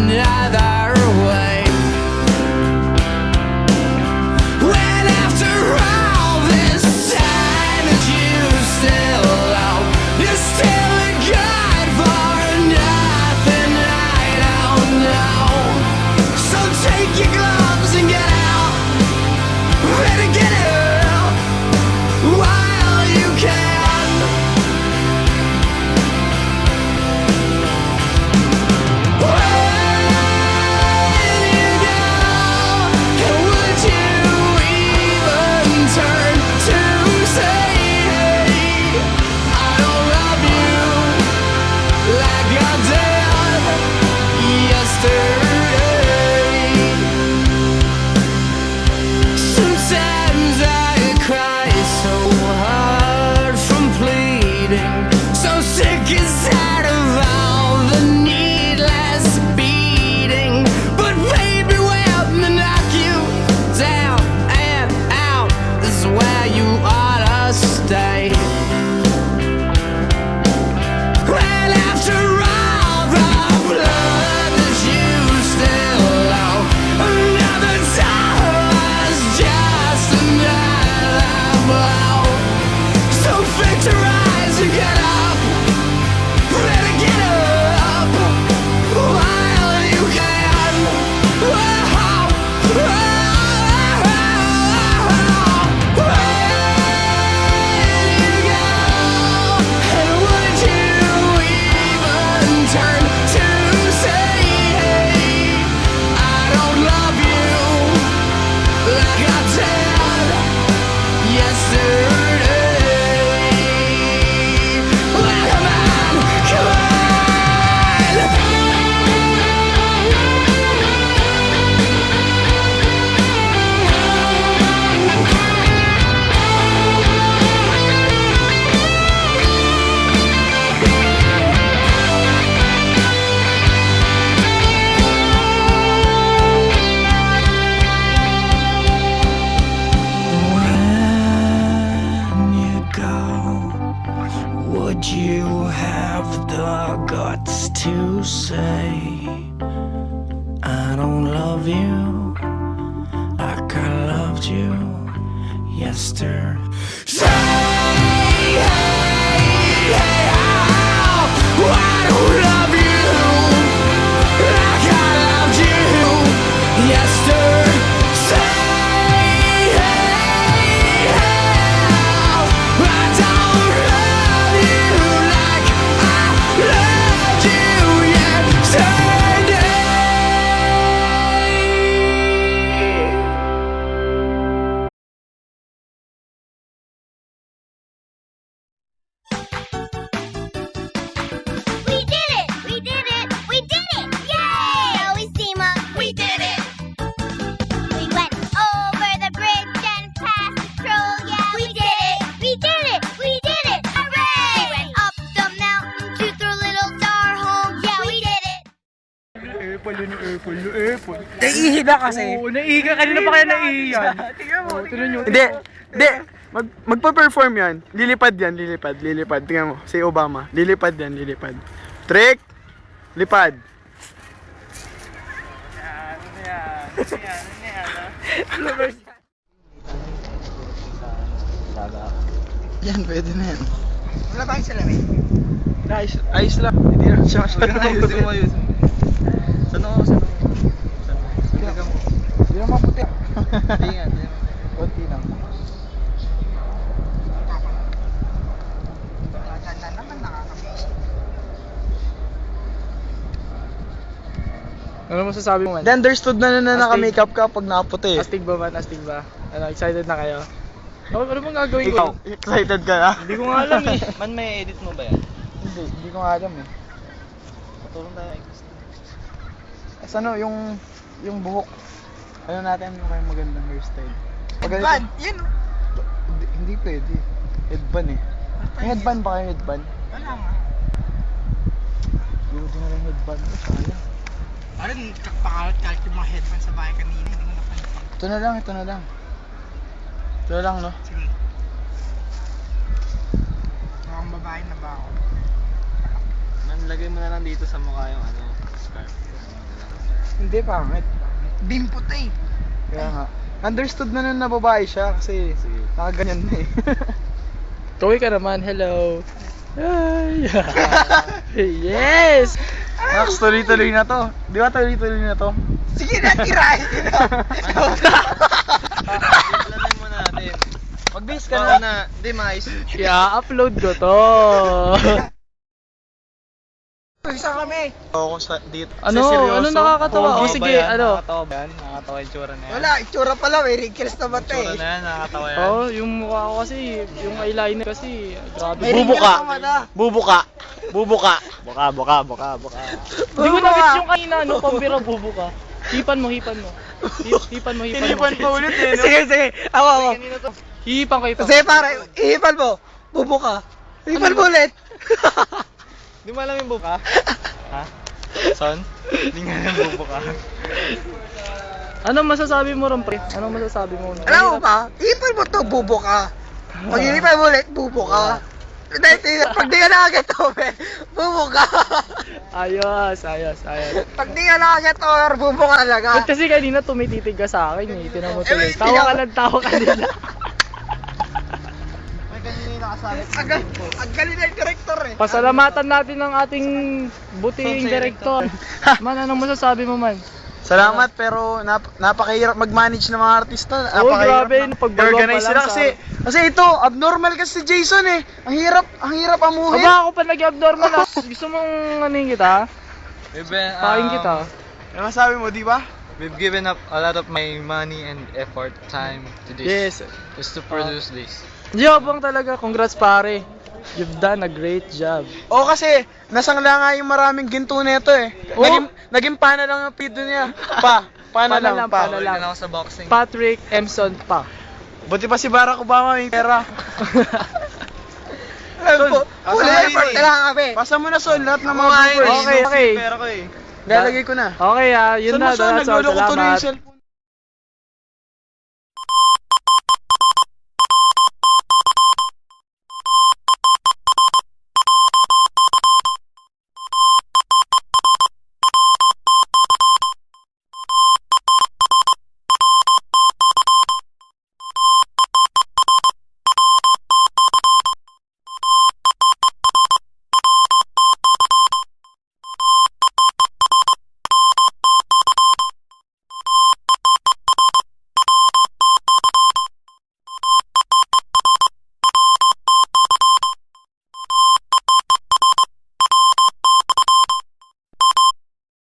another way. When after all this time that you still love, you're still a god for nothing, I don't know. So take your gloves and get out, better get out while you can. Would you have the guts to say I don't love you like I loved you yesterday? Say, hey, hey, how I don't love you like I loved you yesterday. Apple. Naiihi na kasi. Oo, naiihi ka. Kanina pa kaya naiihi yan. Tingnan mo. Hindi. Magpa-perform yan. Lilipad yan, lilipad. Tingnan mo, si Obama. Lilipad yan. Trick! Lipad. Yan, pwede na yan. Wala ba yung salamin? Ayos lang. Hindi na siya ayos. Saan ako? Hindi na maputi. Hindi nga. Kunti lang. Ganda naman, nakakamiss. Ano masasabi mo man? Understood na naka-makeup ka pag nakaputi. Astig ba? Ano, excited na kayo? Ano bang gagawin Ikaw, ko? excited ka na? Hindi ko nga alam eh. Man, may edit mo ba yan? Hindi ko nga alam eh. Patulong tayo. Ano, yung buhok. Ano natin yung kayong magandang hairstyle? Headband! Yan o! Hindi pwede. Headband eh. May headband ba kayo headband? Wala nga. Hindi ko din na headband mo, sayang. Parang pakalat-kalat yung mga headband sa bahay kanina. Hindi ko napansin. Ito na lang. Ito na lang, no? Sige. Mukhang babae na ba ako? Man, lagay mo na lang dito sa mukha yung ano, scarf. Hindi, pangit. Bimpo to eh. Kaya nga. Understood na nun na babae siya kasi nakaganyan na eh. Tuwi ka naman, hello. Hi. Yes! Max, tuloy-tuloy na to. Di ba tuloy-tuloy na to? Sige na, tirahin Planin muna natin. Mag-base ka Baka na. na, di mais. I-upload ko to. Isa kami. Ako sa dito. Ano? Ano nakakatawa? O Pogi. sige, ano? Nakakatawa ba yan? Nakakatawa yung tsura na yan. Wala, itsura pala. May wrinkles na mata Tsura eh. na yan, nakakatawa yan. Oh, yung mukha ko kasi, yung eyeliner kasi, grabe. May wrinkles na mata. Bubuka. Bubuka. Hindi ko na-gets yung kanina, no? Pambira bubuka. Hipan mo. Hipan mo. Tinipan pa ulit eh. No? Sige, sige. Ako. Hipan ko. Sige pare, ihipal mo. Bubuka. Ihipal mo ulit. Di mo alam yung buka? Ha? Son? Hindi nga alam yung buka. Ano masasabi mo ron, pre? Ano masasabi mo? Alam mo ba? Ihipal mo to, bubuka. Pag ihipal mo ulit, bubuka. Pag di ka nakaget over, bubuka. Ayos. Pag di ka nakaget over, bubuka talaga. Ba't kasi kanina tumititig ka sa akin eh, tinan mo tuloy. Eh, Tawa ka nila. May kanina yung nakasabi. Ang galing ng director eh. Pasalamatan natin ng ating buting director. Man, anong masasabi mo man? Salamat pero napakahirap mag-manage ng mga artista. Oh, Napakahirap grabe, na- pagbaluan i-organize pa lang sila sa kasi ito abnormal kasi si Jason eh. Ang hirap amuhin. Aba, ako pa nag-abnormal ah. Gusto mong aning kita? Paking kita. Ano sabi mo, di ba? We've given up a lot of my money and effort, time to this. Yes. Just to produce this. Yabang talaga, congrats pare. You've done a great job. Oo kasi nasangla nga yung maraming ginto nito eh. Oh. Naging pana lang ang pido niya. Pana lang. Pana Balik lang. na ako sa boxing. Patrick Emson pa. Buti pa si Barack Obama may pera. Full effort na lang kami. Pasa mo na Sol lahat ng mga Ako nga yun viewers. Okay. Pera ko eh. Lalagay ko na. Okay yun Son na. Son, That's all. nagluloko tuloy yung Salamat. cellphone.